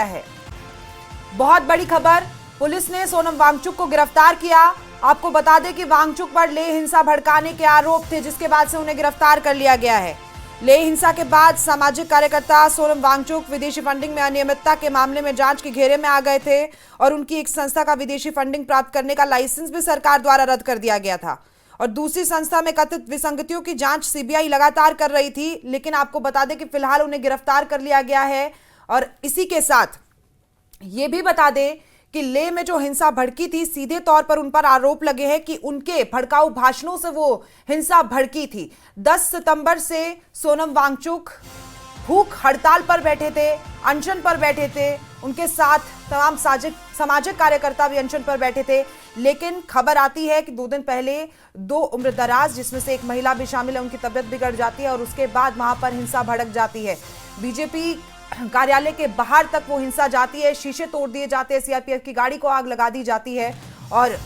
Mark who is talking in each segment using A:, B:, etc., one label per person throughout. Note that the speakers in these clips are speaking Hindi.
A: है। बहुत बड़ी खबर, पुलिस ने सोनम वांगचुक को गिरफ्तार किया। आपको बता दें कि वांगचुक पर लेह हिंसा भड़काने के आरोप थे, जिसके बाद से उन्हें गिरफ्तार कर लिया गया है। लेह हिंसा के बाद सामाजिक कार्यकर्ता सोनम वांगचुक विदेशी फंडिंग में अनियमितता के मामले में जांच के घेरे में आ गए थे और उनकी एक संस्था का विदेशी फंडिंग प्राप्त करने का लाइसेंस भी सरकार द्वारा रद्द कर दिया गया था और दूसरी संस्था में कथित विसंगतियों की जांच सीबीआई लगातार कर रही थी। लेकिन आपको बता दें कि फिलहाल उन्हें गिरफ्तार कर लिया गया है। और इसी के साथ ये भी बता दें कि लेह में जो हिंसा भड़की थी, सीधे तौर पर उन पर आरोप लगे हैं कि उनके भड़काऊ भाषणों से वो हिंसा भड़की थी। 10 सितंबर से सोनम वांगचुक भूख हड़ताल पर बैठे थे, अनशन पर बैठे थे। उनके साथ तमाम सामाजिक कार्यकर्ता भी अनशन पर बैठे थे। लेकिन खबर आती है कि 2 दिन पहले 2 उम्रदराज, जिसमें से एक महिला भी शामिल है, उनकी तबीयत बिगड़ जाती है और उसके बाद वहां पर हिंसा भड़क जाती है। बीजेपी कार्यालय के बाहर तक वो हिंसा जाती है, शीशे तोड़ दिए जाते हैं, सीआरपीएफ की गाड़ी को आग लगा दी जाती है और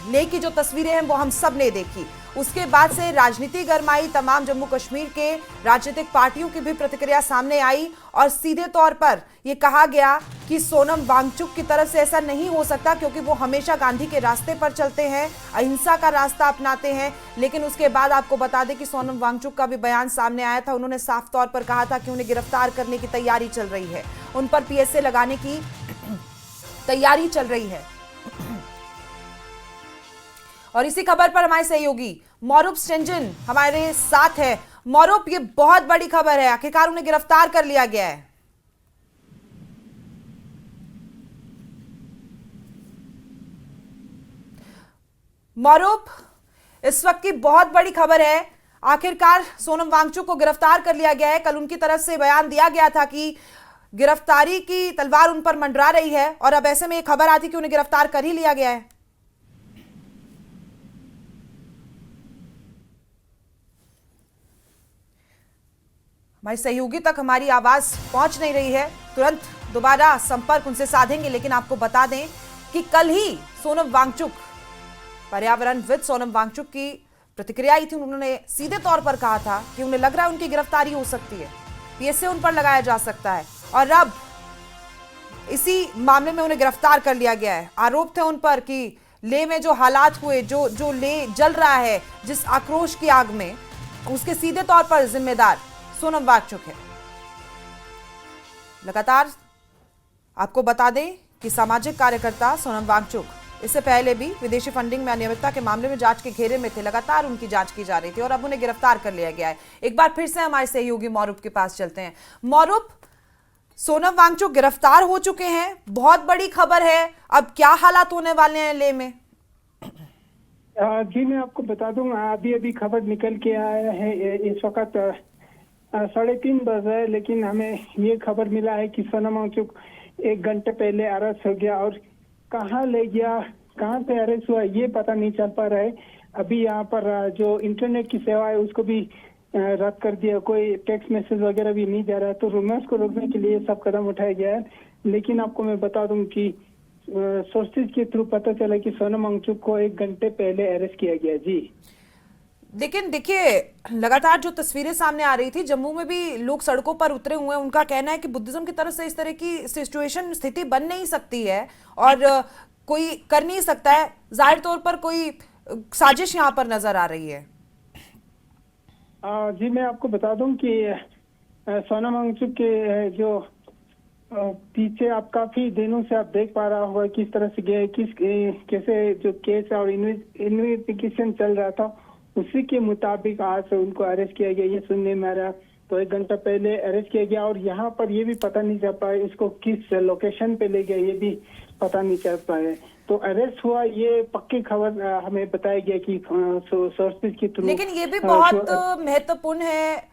A: लेह की जो तस्वीरें हैं वो हम सब ने देखी। उसके बाद से राजनीति गरमाई, तमाम जम्मू कश्मीर के राजनीतिक पार्टियों की भी प्रतिक्रिया सामने आई और सीधे तौर पर यह कहा गया कि सोनम वांगचुक की तरफ से ऐसा नहीं हो सकता, क्योंकि वो हमेशा गांधी के रास्ते पर चलते हैं, अहिंसा का रास्ता अपनाते हैं। लेकिन उसके बाद आपको बता दें कि सोनम वांगचुक का भी बयान सामने आया था। उन्होंने साफ तौर पर कहा था कि उन्हें गिरफ्तार करने की तैयारी चल रही है, उन पर पीएसए लगाने की तैयारी चल रही है। और इसी खबर पर हमारे सहयोगी मौरूफ स्टेंजन हमारे साथ है। मौरूफ, ये बहुत बड़ी खबर है, आखिरकार उन्हें गिरफ्तार कर लिया गया है। मौरूफ, इस वक्त की बहुत बड़ी खबर है, आखिरकार सोनम वांगचुक को गिरफ्तार कर लिया गया है। कल उनकी तरफ से बयान दिया गया था कि गिरफ्तारी की तलवार उन पर मंडरा रही है और अब ऐसे में एक खबर आती कि उन्हें गिरफ्तार कर ही लिया गया है। हमारी सहयोगी तक हमारी आवाज पहुंच नहीं रही है, तुरंत दोबारा संपर्क उनसे साधेंगे। लेकिन आपको बता दें कि कल ही सोनम वांगचुक, पर्यावरणविद सोनम वांगचुक की प्रतिक्रिया आई थी। उन्होंने सीधे तौर पर कहा था कि उन्हें लग रहा है उनकी गिरफ्तारी हो सकती है, पीएसए उन पर लगाया जा सकता है और अब इसी मामले में उन्हें गिरफ्तार कर लिया गया है। आरोप थे उन पर कि लेह में जो हालात हुए, जो लेह जल रहा है जिस आक्रोश की आग में, उसके सीधे तौर पर जिम्मेदार सोनम वांगचुक है। लगातार आपको बता दें कि सामाजिक कार्यकर्ता सोनम वांगचुक इससे पहले भी विदेशी फंडिंग में अनियमितता के मामले में जांच के घेरे में थे, लगातार उनकी जांच की जा रही थी और अब उन्हें गिरफ्तार कर लिया गया है। एक बार फिर से हमारे सहयोगी मौरूफ के पास चलते हैं। मौरूफ, सोनम वांगचुक गिरफ्तार हो चुके हैं, बहुत बड़ी खबर है, अब क्या हालात होने वाले हैं लेह में?
B: जी मैं आपको बता दूं, अभी खबर निकल के आया है। इस वक्त 3:30 बज रहे, लेकिन हमें ये खबर मिला है कि सोनम वांगचुक 1 घंटे पहले अरेस्ट हो गया और कहाँ ले गया, कहाँ पे अरेस्ट हुआ, ये पता नहीं चल पा रहा है। अभी यहाँ पर जो इंटरनेट की सेवा है उसको भी रद्द कर दिया, कोई टेक्स्ट मैसेज वगैरह भी नहीं जा रहा है। तो रूमर्स को रोकने के लिए सब कदम उठाया गया है। लेकिन आपको मैं बता दूं कि सोर्सेज के थ्रू पता चला कि सोनम वांगचुक को 1 घंटे पहले अरेस्ट किया गया। जी
A: लेकिन देखिए, लगातार जो तस्वीरें सामने आ रही थी, जम्मू में भी लोग सड़कों पर उतरे हुए हैं। उनका कहना है कि बुद्धिज्म की तरफ से इस तरह की सिचुएशन, स्थिति बन नहीं सकती है और कोई कर नहीं सकता है। जाहिर तौर पर कोई साजिश यहाँ पर नजर आ रही है।
B: जी मैं आपको बता दूं कि सोनम वांगचुक के जो पीछे आप काफी दिनों से आप देख पा रहा होगा किस तरह से गए, कैसे जो केस और इन्वेस्टिगेशन चल रहा था, उसी के मुताबिक आज उनको अरेस्ट किया गया। ये सुनने में आ रहा, तो 1 घंटा पहले अरेस्ट किया गया और यहाँ पर ये भी पता नहीं चल पाया इसको किस लोकेशन पे ले गया, ये भी पता नहीं चल पाया। तो अरेस्ट हुआ, ये पक्की खबर हमें बताया गया कि सोर्सेज के थ्रू।
A: लेकिन ये भी बहुत महत्वपूर्ण है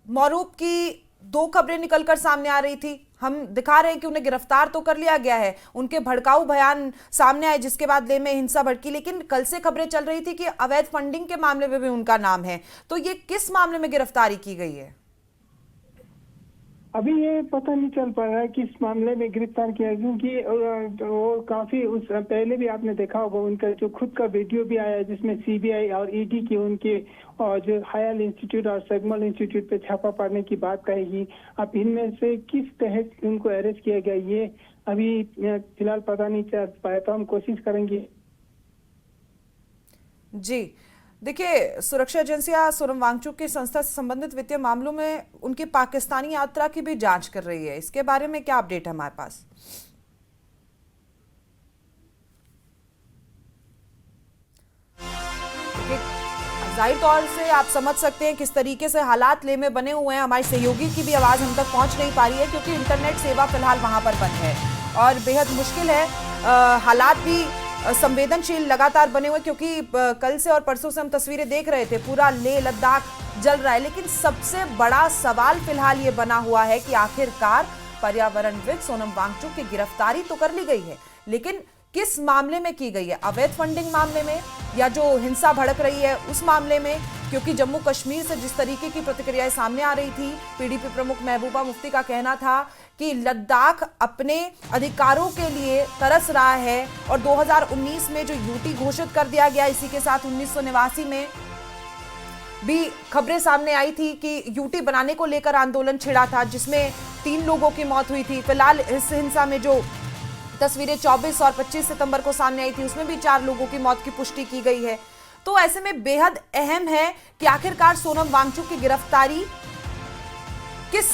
A: मौरूफ की 2 खबरें निकलकर सामने आ रही थी। हम दिखा रहे हैं कि उन्हें गिरफ्तार तो कर लिया गया है, उनके भड़काऊ बयान सामने आए जिसके बाद लेह में हिंसा भड़की, लेकिन कल से खबरें चल रही थी कि अवैध फंडिंग के मामले में भी उनका नाम है। तो ये किस मामले में गिरफ्तारी की गई है?
B: अभी ये पता नहीं चल पा रहा है किस मामले में गिरफ्तार किया है, क्योंकि वो काफी उस पहले भी आपने देखा होगा उनका जो खुद का वीडियो भी आया है जिसमें सीबीआई और ईडी की उनके और जो हायल इंस्टीट्यूट और सैगमल इंस्टीट्यूट पे छापा पड़ने की बात कहेगी। अब इनमें से किस तहत उनको अरेस्ट किया गया ये अभी फिलहाल पता नहीं चल पाया, तो हम कोशिश करेंगे।
A: जी देखिए, सुरक्षा एजेंसियां सोनम वांगचुक की संस्था से संबंधित वित्तीय मामलों में उनकी पाकिस्तानी यात्रा की भी जांच कर रही है। इसके बारे में क्या अपडेट है हमारे पास? जाहिर तौर से आप समझ सकते हैं किस तरीके से हालात ले में बने हुए हैं। हमारी सहयोगी की भी आवाज हम तक पहुंच नहीं पा रही है क्योंकि इंटरनेट सेवा फिलहाल वहां पर बंद है और बेहद मुश्किल है। हालात भी संवेदनशील लगातार बने हुए, क्योंकि कल से और परसों से हम तस्वीरें देख रहे थे, पूरा लेह लद्दाख जल रहा है। लेकिन सबसे बड़ा सवाल फिलहाल ये बना हुआ है कि आखिरकार पर्यावरणविद सोनम वांगचुक की गिरफ्तारी तो कर ली गई है, लेकिन किस मामले में की गई है? अवैध फंडिंग मामले में या जो हिंसा भड़क रही है उस मामले में? क्योंकि जम्मू कश्मीर से जिस तरीके की प्रतिक्रियाएं सामने आ रही थी, पीडीपी प्रमुख महबूबा मुफ्ती का कहना था कि लद्दाख अपने अधिकारों के लिए तरस रहा है और 2019 में जो यूटी घोषित कर दिया गया, इसी के साथ 1989 में भी खबरें सामने आई थी कि यूटी बनाने को लेकर आंदोलन छिड़ा था जिसमें 3 लोगों की मौत हुई थी। फिलहाल इस हिंसा में जो तस्वीरें 24 और 25 सितंबर को सामने आई थी उसमें भी 4 लोगों की मौत की पुष्टि की गई है। तो ऐसे में बेहद अहम है कि आखिरकार सोनम वांगचुक की गिरफ्तारी किस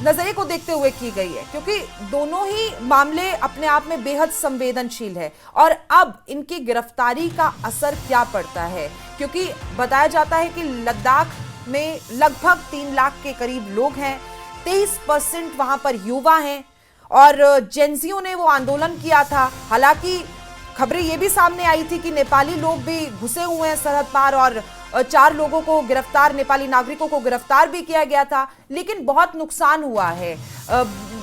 A: नजरिए को देखते हुए की गई है, क्योंकि दोनों ही मामले अपने आप में बेहद संवेदनशील है। और अब इनकी गिरफ्तारी का असर क्या पड़ता है, क्योंकि बताया जाता है कि लद्दाख में लगभग 3 लाख के करीब लोग हैं, 23% वहां पर युवा हैं और जेंजियों ने वो आंदोलन किया था। हालांकि खबरें ये भी सामने आई थी कि नेपाली लोग भी घुसे हुए हैं सरहद पार और 4 लोगों को गिरफ्तार, नेपाली नागरिकों को गिरफ्तार भी किया गया था, लेकिन बहुत नुकसान हुआ है।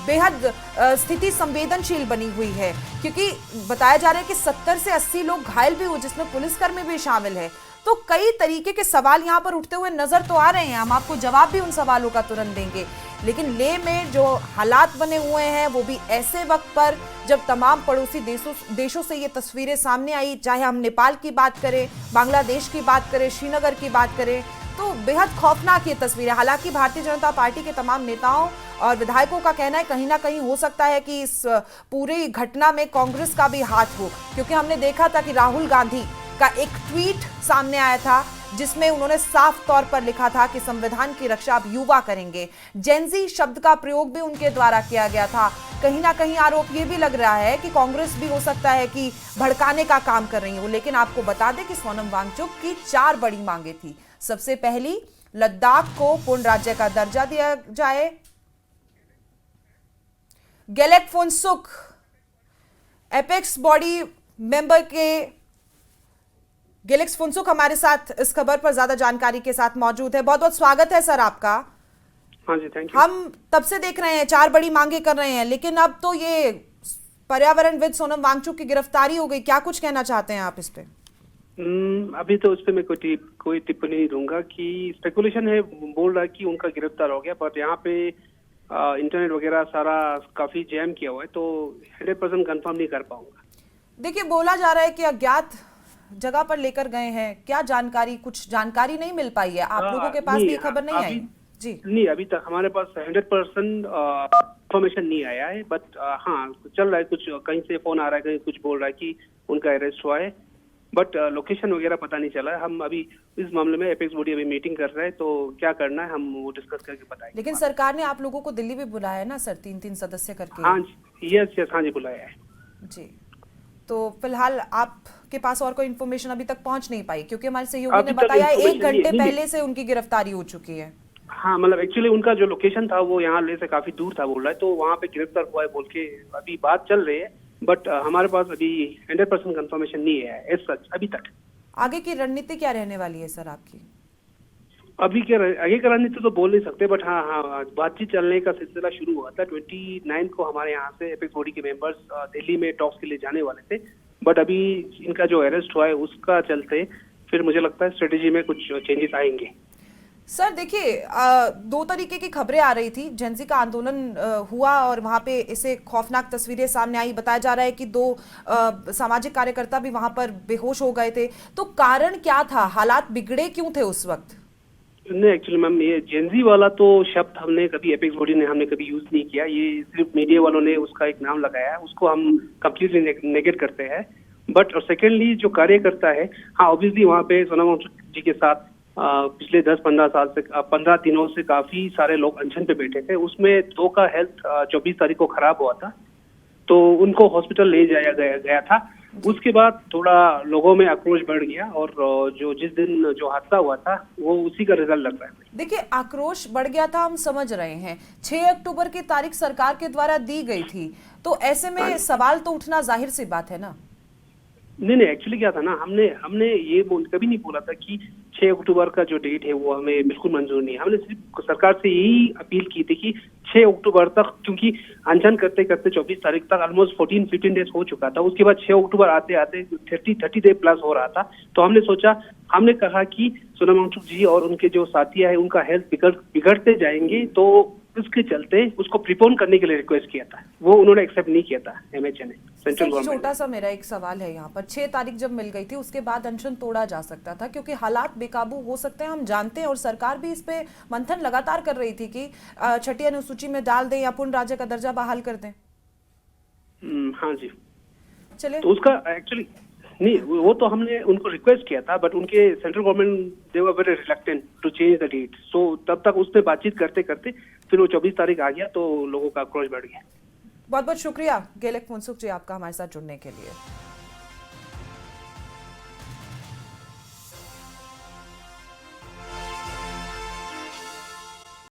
A: बेहद स्थिति संवेदनशील बनी हुई है, क्योंकि बताया जा रहा है कि 70 से 80 लोग घायल भी हुए जिसमें पुलिसकर्मी भी शामिल है। तो कई तरीके के सवाल यहाँ पर उठते हुए नजर तो आ रहे हैं, हम आपको जवाब भी उन सवालों का तुरंत देंगे। लेकिन लेह में जो हालात बने हुए हैं वो भी ऐसे वक्त पर जब तमाम पड़ोसी देशों से ये तस्वीरें सामने आई, चाहे हम नेपाल की बात करें, बांग्लादेश की बात करें, श्रीनगर की बात करें, तो बेहद खौफनाक ये तस्वीरें। हालांकि भारतीय जनता पार्टी के तमाम नेताओं और विधायकों का कहना है कहीं ना कहीं हो सकता है कि इस पूरी घटना में कांग्रेस का भी हाथ हो, क्योंकि हमने देखा था कि राहुल गांधी का एक ट्वीट सामने आया था जिसमें उन्होंने साफ तौर पर लिखा था कि संविधान की रक्षा अब युवा करेंगे। जेंजी शब्द का प्रयोग भी उनके द्वारा किया गया था। कहीं ना कहीं आरोप ये भी लग रहा है कि कांग्रेस भी हो सकता है कि भड़काने का काम कर रही हो। लेकिन आपको बता दें कि सोनम वांगचुक की 4 बड़ी मांगे थी। सबसे पहली, लद्दाख को पूर्ण राज्य का दर्जा दिया जाए। Gelek Phunsukh apex body member के गेलेक्स फुनसुक हमारे साथ इस खबर पर ज्यादा जानकारी के साथ मौजूद है। बहुत बहुत स्वागत है सर आपका।
C: हाँ जी, थैंक यू।
A: हम तब से देख रहे हैं 4 बड़ी मांगे कर रहे हैं, लेकिन अब तो ये पर्यावरणविद सोनम वांगचुक की गिरफ्तारी हो गई, क्या कुछ कहना चाहते हैं आप इस पे?
C: अभी तो उस पे मैं कोई टिप्पणी नहीं दूंगा कि स्पेकुलेशन है, बोल रहा है कि उनका गिरफ्तार हो गया, बट यहाँ पे इंटरनेट वगैरह सारा काफी जैम किया हुआ है, तो 100% कंफर्म नहीं कर पाऊंगा।
A: देखिए, बोला जा रहा है कि अज्ञात जगह पर लेकर गए हैं, क्या जानकारी, कुछ जानकारी नहीं मिल पाई है? आप लोगों के पास भी खबर नहीं आई? जी
C: नहीं, अभी तक हमारे पास 100% इंफॉर्मेशन नहीं आया है, बट हाँ चल रहा है, कुछ कहीं से फोन आ रहा है, कहीं कुछ बोल रहा है कि उनका अरेस्ट हुआ है, बट लोकेशन वगैरह पता नहीं चला है। हम अभी इस मामले में एपेक्स बॉडी अभी मीटिंग कर रहे हैं, तो क्या करना है हम वो डिस्कस करके बताएंगे।
A: लेकिन सरकार ने आप लोगों को दिल्ली भी बुलाया है ना सर, 3-3 सदस्य करके?
C: हाँ यस, हाँ जी, बुलाया है जी।
A: तो फिलहाल आपके पास और कोई इन्फॉर्मेशन अभी तक पहुंच नहीं पाई, क्योंकि हमारे सहयोगी ने बताया 1 घंटे पहले से उनकी गिरफ्तारी हो चुकी है।
C: हाँ, मतलब एक्चुअली उनका जो लोकेशन था वो यहाँ ले से काफी दूर था बोल रहा है, तो वहाँ पे गिरफ्तार हुआ है बोल के अभी बात चल रही है, बट हमारे पास अभी 100% कंफर्मेशन नहीं है एज सच अभी तक। आगे
A: की रणनीति क्या रहने वाली है सर आपकी?
C: अभी क्या आगे का रणनीति तो बोल नहीं सकते, बट हाँ बातचीत चलने का सिलसिला शुरू हुआ था। 29 को हमारे यहाँ से एपेक्स बॉडी के मेंबर्स दिल्ली में टॉक्स के लिए जाने वाले थे, बट अभी इनका जो अरेस्ट हुआ है उसका चलते फिर मुझे लगता है स्ट्रेटेजी में कुछ चेंजेस आएंगे।
A: सर देखिए, दो तरीके की खबरें आ रही थी। जेंजी का आंदोलन हुआ और वहां पे इसे खौफनाक तस्वीरें सामने आई। बताया जा रहा है कि दो सामाजिक कार्यकर्ता भी वहां पर बेहोश हो गए थे। तो कारण क्या था, हालात बिगड़े क्यों थे उस वक्त?
C: नहीं, एक्चुअली मैम ये जेंजी वाला तो शब्द हमने कभी एपेक्स बॉडी ने हमने कभी यूज नहीं किया। ये सिर्फ मीडिया वालों ने उसका एक नाम लगाया है, उसको हम कंप्लीटली नेगेट करते हैं। बट और सेकेंडली जो कार्यकर्ता है, हाँ ऑब्वियसली वहाँ पे सोनम वांगचुक जी के साथ पिछले 10-15 साल से 15 दिनों से काफी सारे लोग अनशन पे बैठे थे। उसमें दो का हेल्थ 24 तारीख को खराब हुआ था, तो उनको हॉस्पिटल ले जाया गया था। उसके बाद थोड़ा लोगों में आक्रोश बढ़ गया और जो जिस दिन जो हादसा हुआ था वो उसी का रिजल्ट लग रहा है।
A: देखिए, आक्रोश बढ़ गया था, हम समझ रहे हैं। 6 अक्टूबर की तारीख सरकार के द्वारा दी गई थी, तो ऐसे में सवाल तो उठना जाहिर सी बात है ना।
C: नहीं, एक्चुअली क्या था ना, हमने ये कभी नहीं बोला था कि 6 अक्टूबर का जो डेट है वो हमें बिल्कुल मंजूर नहीं है। हमने सिर्फ सरकार से यही अपील की थी कि 6 अक्टूबर तक, क्योंकि अनशन करते करते 24 तारीख तक ऑलमोस्ट 14-15 डेज हो चुका था। उसके बाद 6 अक्टूबर आते आते 30 डे प्लस हो रहा था। तो हमने कहा कि सोनम वांगचुक जी और उनके जो साथी है उनका हेल्थ बिगड़ते जाएंगे, तो इसके चलते उसको प्रीपोन करने के लिए रिक्वेस्ट किया था। वो उन्होंने एक्सेप्ट नहीं किया था एमएचए ने, सेंट्रल गवर्नमेंट।
A: छोटा सा मेरा एक सवाल है यहाँ पर, 6 तारीख जब मिल गई थी उसके बाद अनशन तोड़ा जा सकता था, क्योंकि हालात बेकाबू हो सकते हैं, हम जानते हैं। और सरकार भी इस पे मंथन लगातार कर रही थी कि छठी अनुसूची में डाल दें या पूर्ण राज्य का दर्जा बहाल कर दें।
C: हाँ जी,
A: चलिए।
C: तो उसका एक्चुअली नहीं, वो तो हमने उनको रिक्वेस्ट किया था, बट उनके central government they were very reluctant to change the date. So तब तक उससे बातचीत करते करते फिर वो 24 तारीख आ गया, तो लोगों का आक्रोश बढ़ गया।
A: बहुत बहुत शुक्रिया गेलेक फुनसुक जी आपका हमारे साथ जुड़ने के लिए।